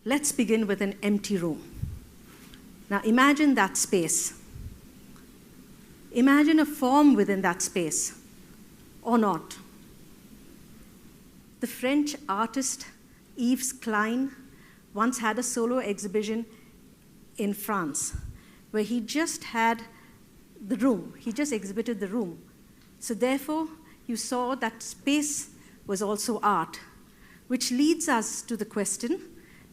Let's begin with an empty room. Now imagine that space. Imagine a form within that space, or not. The French artist Yves Klein once had a solo exhibition in France where he just had the room. He just exhibited the room. So therefore, you saw that space was also art, which leads us to the question,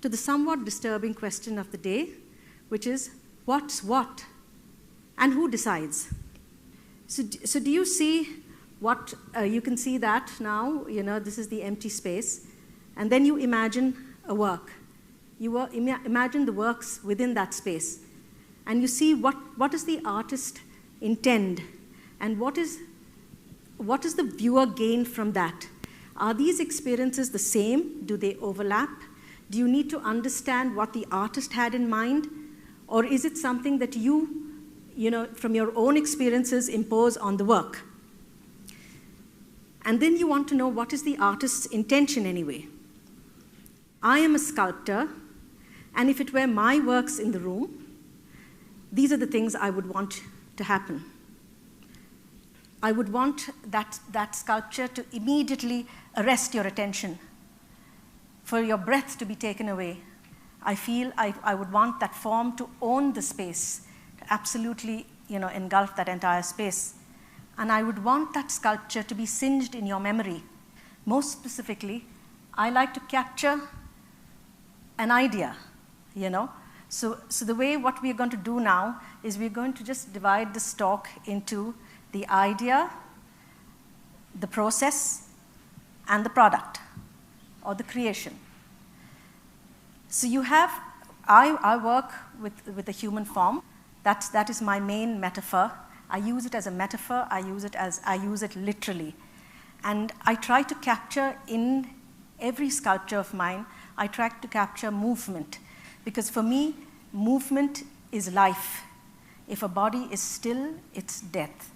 to the somewhat disturbing question of the day, which is, what's what? And who decides? So do you see what, you can see that now, this is the empty space, and then you imagine a work. You imagine the works within that space, and you see what does the artist intend, and what is the viewer gain from that? Are these experiences the same? Do they overlap? Do you need to understand what the artist had in mind? Or is it something that you from your own experiences impose on the work? And then you want to know, what is the artist's intention anyway? I am a sculptor, and if it were my works in the room, these are the things I would want to happen. I would want that sculpture to immediately arrest your attention, for your breath to be taken away. I feel I would want that form to own the space, to absolutely engulf that entire space. And I would want that sculpture to be singed in your memory. Most specifically, I like to capture an idea, So the way what we're going to do now is we're going to just divide this talk into the idea, the process, and the product, or the creation. So you have, I work with the human form. That is my main metaphor. I use it as a metaphor. I use it literally. And I try to capture in every sculpture of mine, I try to capture movement. Because for me, movement is life. If a body is still, it's death.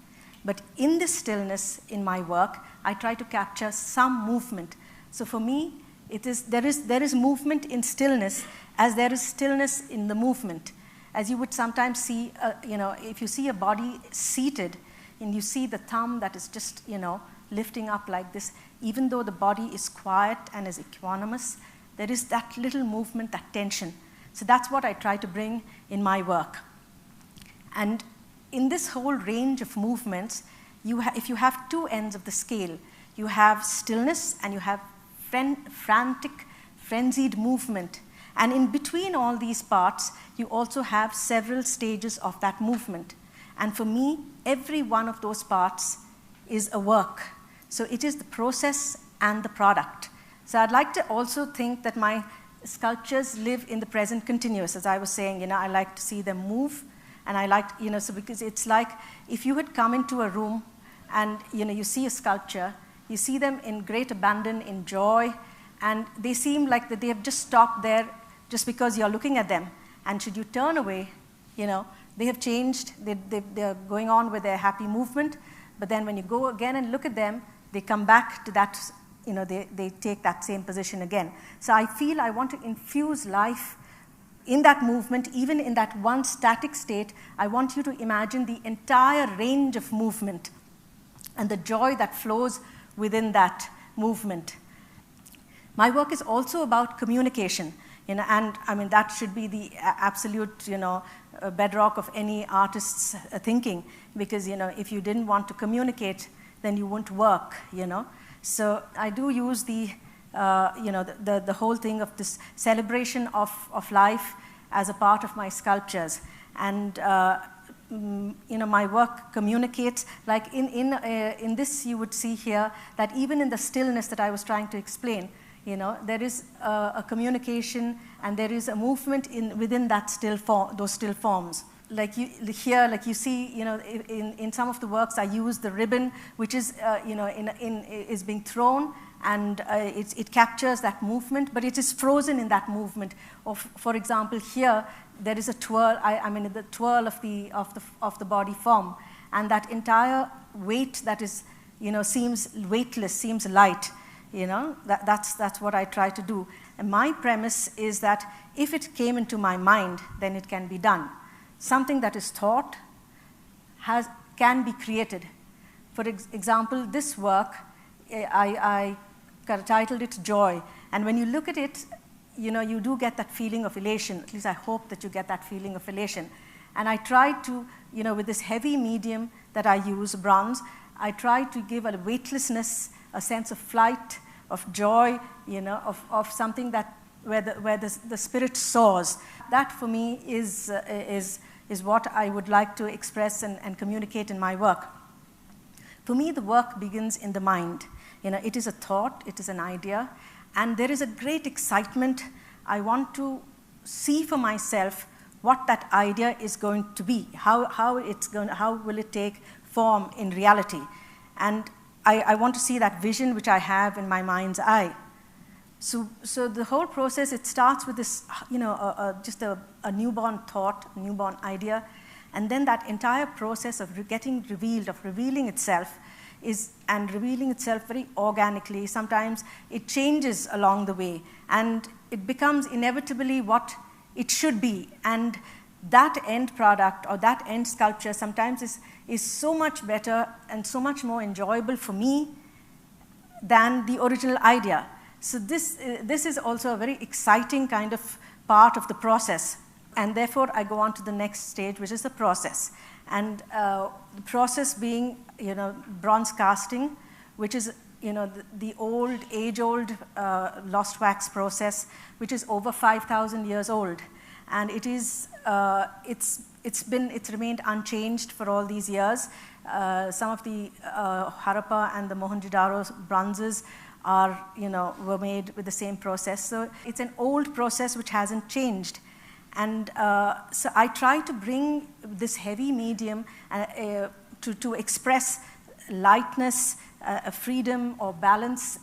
But in this stillness in my work, I try to capture some movement. So for me, there is movement in stillness as there is stillness in the movement. As you would sometimes see, if you see a body seated and you see the thumb that is just, lifting up like this, even though the body is quiet and is equanimous, there is that little movement, that tension. So that's what I try to bring in my work. And in this whole range of movements, if you have two ends of the scale, you have stillness and you have frantic, frenzied movement. And in between all these parts, you also have several stages of that movement. And for me, every one of those parts is a work. So it is the process and the product. So I'd like to also think that my sculptures live in the present continuous. As I was saying, I like to see them move. And I like, so because it's like if you had come into a room and, you see a sculpture, you see them in great abandon, in joy, and they seem like that they have just stopped there just because you're looking at them. And should you turn away, they have changed. They're going on with their happy movement. But then when you go again and look at them, they come back to that, they take that same position again. So I feel I want to infuse life in that movement, even in that one static state. I want you to imagine the entire range of movement and the joy that flows within that movement. My work is also about communication, and I mean that should be the absolute, bedrock of any artist's thinking, because if you didn't want to communicate, then you wouldn't work, So I do use the whole thing of this celebration of life as a part of my sculptures. And my work communicates, like in this you would see here that even in the stillness that I was trying to explain, there is a communication and there is a movement within that those still forms. Like you see, in some of the works I use the ribbon, which is is being thrown, and it captures that movement, but it is frozen in that movement. For example, here there is a twirl. I mean the twirl of the body form, and that entire weight that is seems weightless, seems light. That's what I try to do. And my premise is that if it came into my mind, then it can be done. Something that is thought can be created. For example, this work, I titled it Joy. And when you look at it, you do get that feeling of elation. At least I hope that you get that feeling of elation. And I tried to, with this heavy medium that I use, bronze, I tried to give a weightlessness, a sense of flight, of joy, of something that where the spirit soars. That for me is what I would like to express and communicate in my work. For me, the work begins in the mind. It is a thought, it is an idea, and there is a great excitement. I want to see for myself what that idea is going to be, how will it take form in reality. And I want to see that vision which I have in my mind's eye. So the whole process, it starts with this, just a newborn thought, a newborn idea, and then that entire process of getting revealed, of revealing itself, and revealing itself very organically. Sometimes it changes along the way, and it becomes inevitably what it should be. And that end product or that end sculpture sometimes is so much better and so much more enjoyable for me than the original idea. So this is also a very exciting kind of part of the process. And therefore, I go on to the next stage, which is the process. And the process being, bronze casting, which is, the old, age-old lost wax process, which is over 5,000 years old. And it is, it's remained unchanged for all these years. Some of the Harappa and the Mohenjo-daro bronzes were made with the same process. So it's an old process which hasn't changed. And so I try to bring this heavy medium to express lightness, freedom, or balance.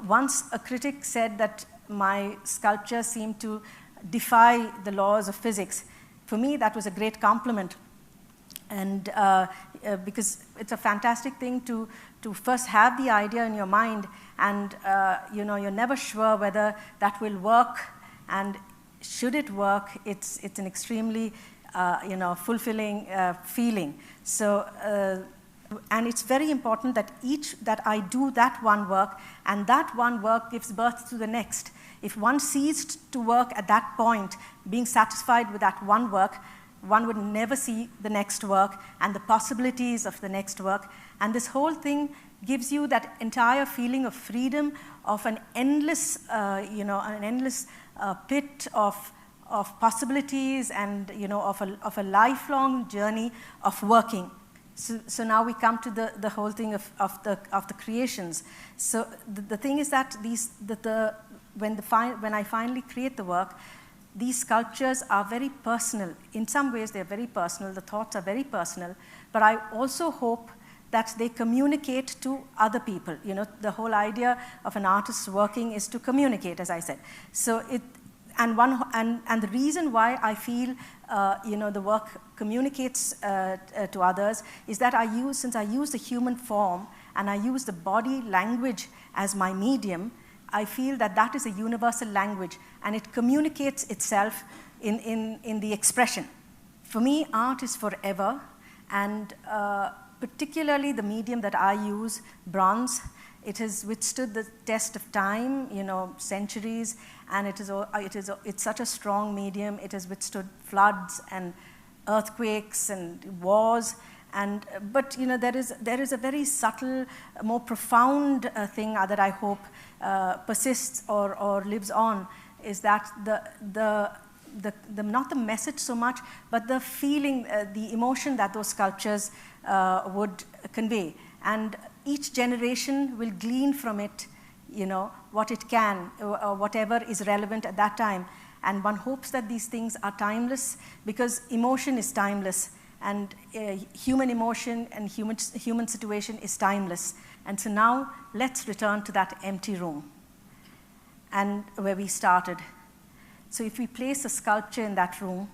Once a critic said that my sculpture seemed to defy the laws of physics. For me, that was a great compliment. And because it's a fantastic thing to first have the idea in your mind, and you're never sure whether that will work, and should it work, it's an extremely fulfilling feeling. So and it's very important that I do that one work, and that one work gives birth to the next. If one ceased to work at that point, being satisfied with that one work, one would never see the next work and the possibilities of the next work. And this whole thing gives you that entire feeling of freedom, of an endless, pit of possibilities, and of a lifelong journey of working. So now we come to the whole thing of the creations. So the thing is that when I finally create the work, these sculptures are very personal. In some ways, they're very personal. The thoughts are very personal. But I also hope that they communicate to other people. The whole idea of an artist's working is to communicate, as I said. So and the reason why I feel the work communicates to others is that since I use the human form and I use the body language as my medium, I feel that is a universal language, and it communicates itself in the expression. For me, art is forever, and particularly the medium that I use, bronze, it has withstood the test of time, centuries, and it's such a strong medium. It has withstood floods and earthquakes and wars. But there is a very subtle, more profound thing that I hope persists or lives on, is that not the message so much, but the feeling, the emotion that those sculptures would convey. And each generation will glean from it, what it can, or whatever is relevant at that time. And one hopes that these things are timeless, because emotion is timeless. And human emotion and human situation is timeless. And so now let's return to that empty room, and where we started. So if we place a sculpture in that room,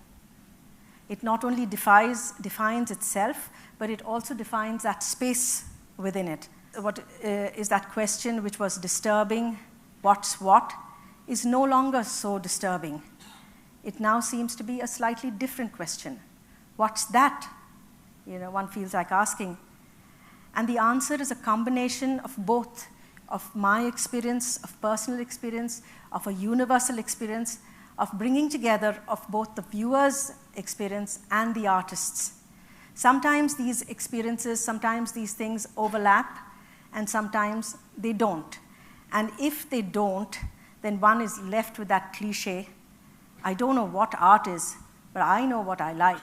it not only defines itself, but it also defines that space within it. What is that question which was disturbing? What's what? is no longer so disturbing. It now seems to be a slightly different question. What's that? One feels like asking. And the answer is a combination of both, of my experience, of personal experience, of a universal experience, of bringing together of both the viewer's experience and the artist's. Sometimes these experiences, sometimes these things overlap, and sometimes they don't. And if they don't, then one is left with that cliche, I don't know what art is, but I know what I like.